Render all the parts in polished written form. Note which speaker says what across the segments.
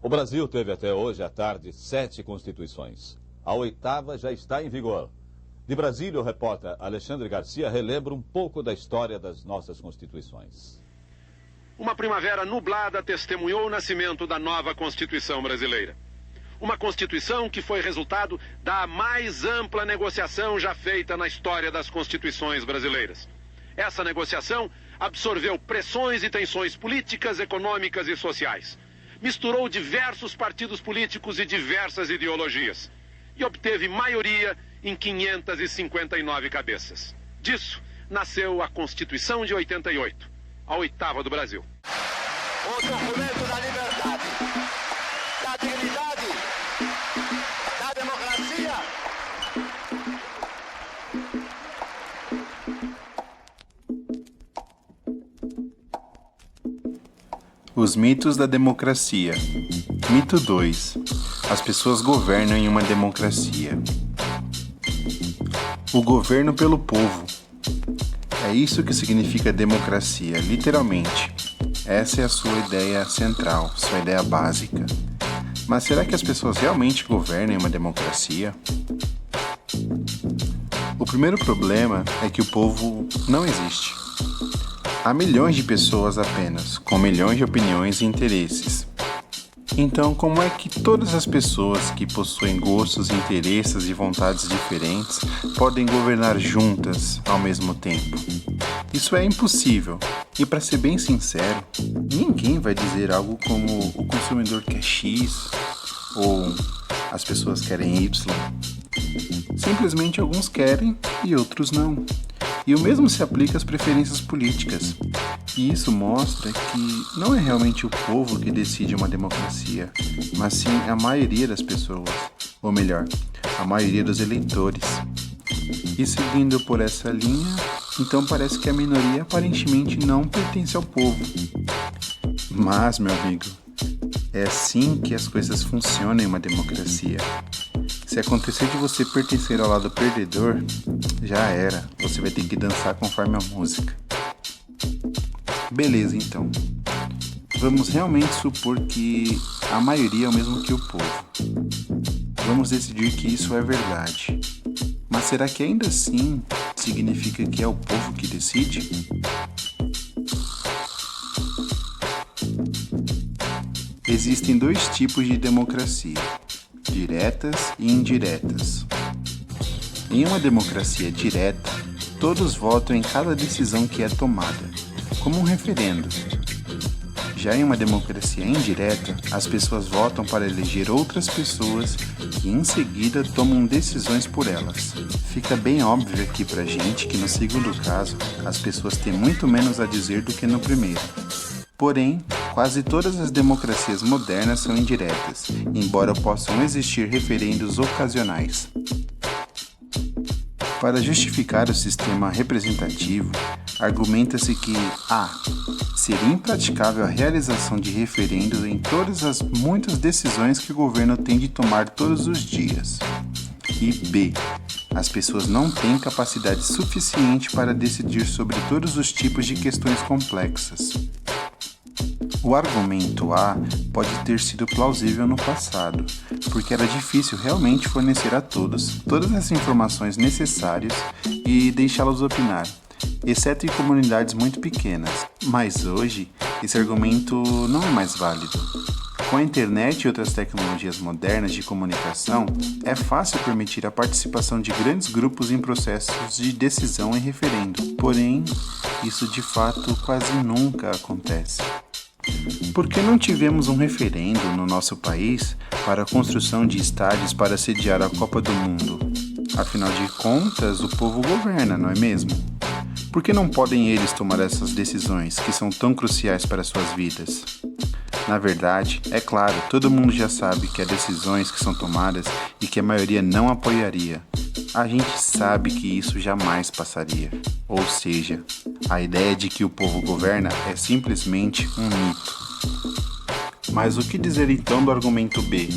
Speaker 1: O Brasil teve até hoje à tarde 7 constituições. A 8ª já está em vigor. De Brasília, o repórter Alexandre Garcia relembra um pouco da história das nossas constituições.
Speaker 2: Uma primavera nublada testemunhou o nascimento da nova Constituição brasileira. Uma Constituição que foi resultado da mais ampla negociação já feita na história das Constituições brasileiras. Essa negociação absorveu pressões e tensões políticas, econômicas e sociais. Misturou diversos partidos políticos e diversas ideologias. E obteve maioria em 559 cabeças. Disso nasceu a Constituição de 88, a 8ª do Brasil.
Speaker 3: O documento da liberdade, da dignidade, da democracia.
Speaker 4: Os mitos da democracia. Mito 2. As pessoas governam em uma democracia. O governo pelo povo. É isso que significa democracia, literalmente. Essa é a sua ideia central, sua ideia básica. Mas será que as pessoas realmente governam em uma democracia? O primeiro problema é que o povo não existe. Há milhões de pessoas apenas, com milhões de opiniões e interesses. Então, como é que todas as pessoas que possuem gostos, interesses e vontades diferentes podem governar juntas ao mesmo tempo? Isso é impossível. E para ser bem sincero, ninguém vai dizer algo como o consumidor quer X ou as pessoas querem Y. Simplesmente alguns querem e outros não. E o mesmo se aplica às preferências políticas. E isso mostra que não é realmente o povo que decide uma democracia, mas sim a maioria das pessoas, ou melhor, a maioria dos eleitores. E seguindo por essa linha, então parece que a minoria aparentemente não pertence ao povo. Mas, meu amigo, é assim que as coisas funcionam em uma democracia. Se acontecer de você pertencer ao lado perdedor, já era. Você vai ter que dançar conforme a música. Beleza, então. Vamos realmente supor que a maioria é o mesmo que o povo. Vamos decidir que isso é verdade. Mas será que ainda assim significa que é o povo que decide? Existem 2 tipos de democracia: diretas e indiretas. Em uma democracia direta, todos votam em cada decisão que é tomada, como um referendo. Já em uma democracia indireta, as pessoas votam para eleger outras pessoas que em seguida tomam decisões por elas. Fica bem óbvio aqui pra gente que no segundo caso, as pessoas têm muito menos a dizer do que no primeiro. Porém, quase todas as democracias modernas são indiretas, embora possam existir referendos ocasionais. Para justificar o sistema representativo, argumenta-se que a. Seria impraticável a realização de referendos em todas as muitas decisões que o governo tem de tomar todos os dias. E b. As pessoas não têm capacidade suficiente para decidir sobre todos os tipos de questões complexas. O argumento A pode ter sido plausível no passado, porque era difícil realmente fornecer a todos todas as informações necessárias e deixá-los opinar, exceto em comunidades muito pequenas. Mas hoje, esse argumento não é mais válido. Com a internet e outras tecnologias modernas de comunicação, é fácil permitir a participação de grandes grupos em processos de decisão e referendo. Porém, isso de fato quase nunca acontece. Por que não tivemos um referendo no nosso país para a construção de estádios para sediar a Copa do Mundo? Afinal de contas, o povo governa, não é mesmo? Por que não podem eles tomar essas decisões que são tão cruciais para suas vidas? Na verdade, é claro, todo mundo já sabe que há decisões que são tomadas e que a maioria não apoiaria. A gente sabe que isso jamais passaria. Ou seja, a ideia de que o povo governa é simplesmente um mito. Mas o que dizer então do argumento B?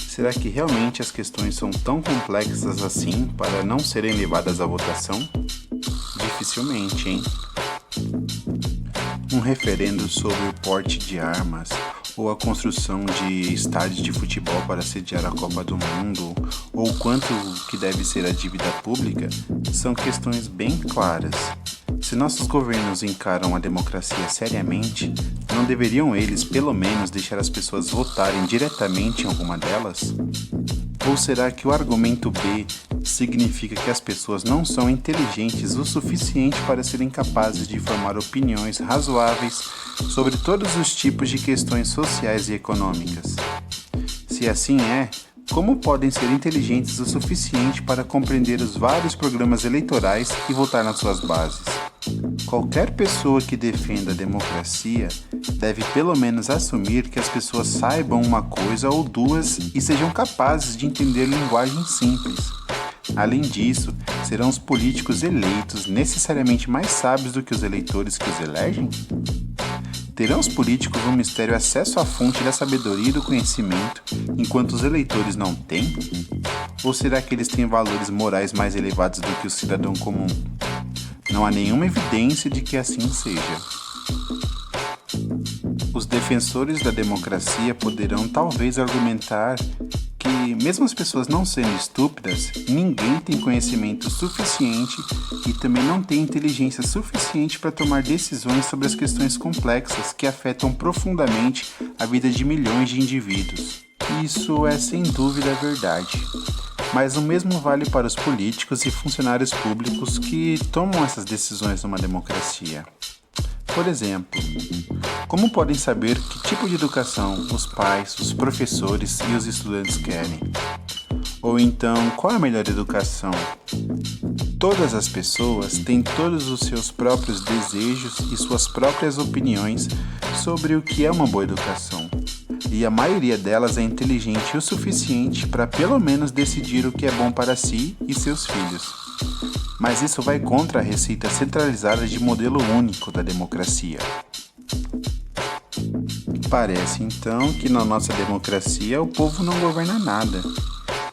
Speaker 4: Será que realmente as questões são tão complexas assim para não serem levadas à votação? Dificilmente, hein? Um referendo sobre o porte de armas ou a construção de estádios de futebol para sediar a Copa do Mundo, ou quanto que deve ser a dívida pública, são questões bem claras. Se nossos governos encaram a democracia seriamente, não deveriam eles, pelo menos, deixar as pessoas votarem diretamente em alguma delas? Ou será que o argumento B significa que as pessoas não são inteligentes o suficiente para serem capazes de formar opiniões razoáveis sobre todos os tipos de questões sociais e econômicas? Se assim é, como podem ser inteligentes o suficiente para compreender os vários programas eleitorais e votar nas suas bases? Qualquer pessoa que defenda a democracia deve pelo menos assumir que as pessoas saibam uma coisa ou duas e sejam capazes de entender linguagem simples. Além disso, serão os políticos eleitos necessariamente mais sábios do que os eleitores que os elegem? Terão os políticos um mistério acesso à fonte da sabedoria e do conhecimento, enquanto os eleitores não têm? Ou será que eles têm valores morais mais elevados do que o cidadão comum? Não há nenhuma evidência de que assim seja. Os defensores da democracia poderão talvez argumentar que, mesmo as pessoas não sendo estúpidas, ninguém tem conhecimento suficiente e também não tem inteligência suficiente para tomar decisões sobre as questões complexas que afetam profundamente a vida de milhões de indivíduos. Isso é sem dúvida verdade. Mas o mesmo vale para os políticos e funcionários públicos que tomam essas decisões numa democracia. Por exemplo, como podem saber que tipo de educação os pais, os professores e os estudantes querem? Ou então, qual é a melhor educação? Todas as pessoas têm todos os seus próprios desejos e suas próprias opiniões sobre o que é uma boa educação. E a maioria delas é inteligente o suficiente para pelo menos decidir o que é bom para si e seus filhos. Mas isso vai contra a receita centralizada de modelo único da democracia. Parece então que na nossa democracia o povo não governa nada.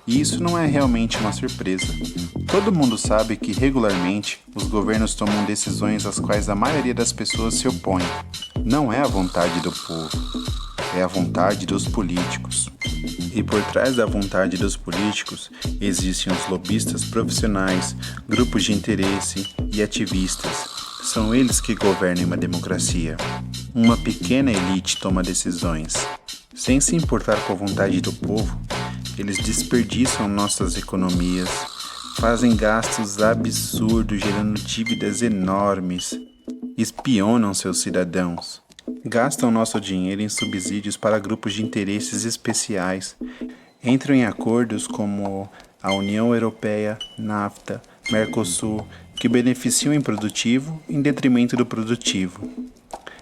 Speaker 4: E isso não é realmente uma surpresa. Todo mundo sabe que regularmente os governos tomam decisões às quais a maioria das pessoas se opõe. Não é a vontade do povo. É a vontade dos políticos. E por trás da vontade dos políticos existem os lobistas profissionais, grupos de interesse e ativistas. São eles que governam uma democracia. Uma pequena elite toma decisões. Sem se importar com a vontade do povo, eles desperdiçam nossas economias, fazem gastos absurdos gerando dívidas enormes, espionam seus cidadãos. Gastam nosso dinheiro em subsídios para grupos de interesses especiais, entram em acordos como a União Europeia, NAFTA, Mercosul, que beneficiam o improdutivo em detrimento do produtivo.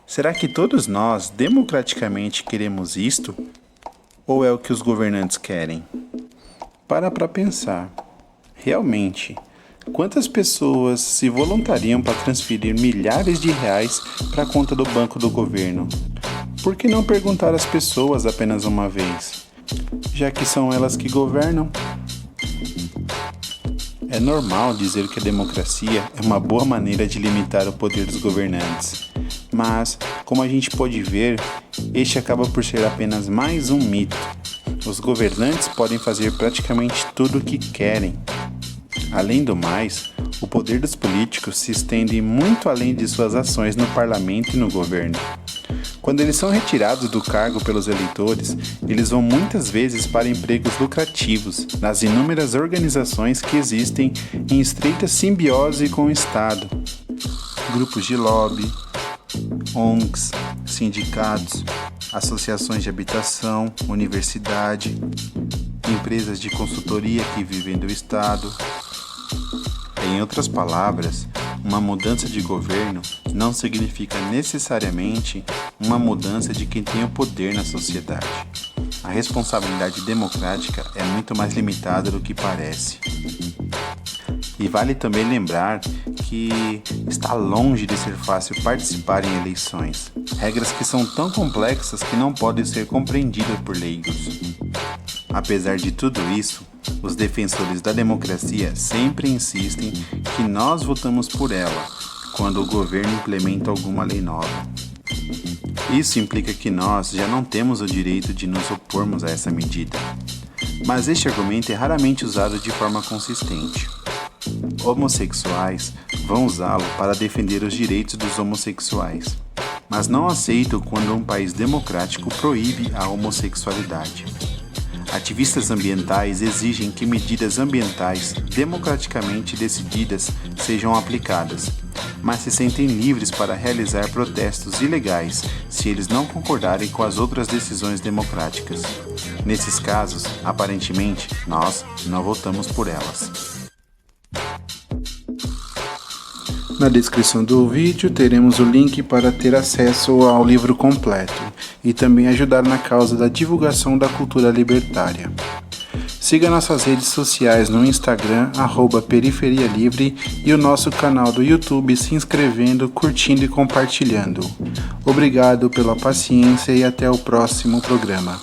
Speaker 4: Será que todos nós, democraticamente, queremos isto? Ou é o que os governantes querem? Para pensar. Realmente, quantas pessoas se voluntariam para transferir milhares de reais para a conta do banco do governo? Por que não perguntar às pessoas apenas uma vez, já que são elas que governam? É normal dizer que a democracia é uma boa maneira de limitar o poder dos governantes, mas, como a gente pode ver, este acaba por ser apenas mais um mito. Os governantes podem fazer praticamente tudo o que querem. Além do mais, o poder dos políticos se estende muito além de suas ações no parlamento e no governo. Quando eles são retirados do cargo pelos eleitores, eles vão muitas vezes para empregos lucrativos nas inúmeras organizações que existem em estreita simbiose com o Estado. Grupos de lobby, ONGs, sindicatos, associações de habitação, universidade, empresas de consultoria que vivem do Estado. Em outras palavras, uma mudança de governo não significa necessariamente uma mudança de quem tem o poder na sociedade. A responsabilidade democrática é muito mais limitada do que parece. E vale também lembrar que está longe de ser fácil participar em eleições. Regras que são tão complexas que não podem ser compreendidas por leigos. Apesar de tudo isso, os defensores da democracia sempre insistem que nós votamos por ela quando o governo implementa alguma lei nova. Isso implica que nós já não temos o direito de nos opormos a essa medida. Mas este argumento é raramente usado de forma consistente. Homossexuais vão usá-lo para defender os direitos dos homossexuais, mas não aceitam quando um país democrático proíbe a homossexualidade. Ativistas ambientais exigem que medidas ambientais democraticamente decididas sejam aplicadas, mas se sentem livres para realizar protestos ilegais se eles não concordarem com as outras decisões democráticas. Nesses casos, aparentemente, nós não votamos por elas. Na descrição do vídeo teremos o link para ter acesso ao livro completo e também ajudar na causa da divulgação da cultura libertária. Siga nossas redes sociais no Instagram, @Periferia Livre, e o nosso canal do YouTube se inscrevendo, curtindo e compartilhando. Obrigado pela paciência e até o próximo programa.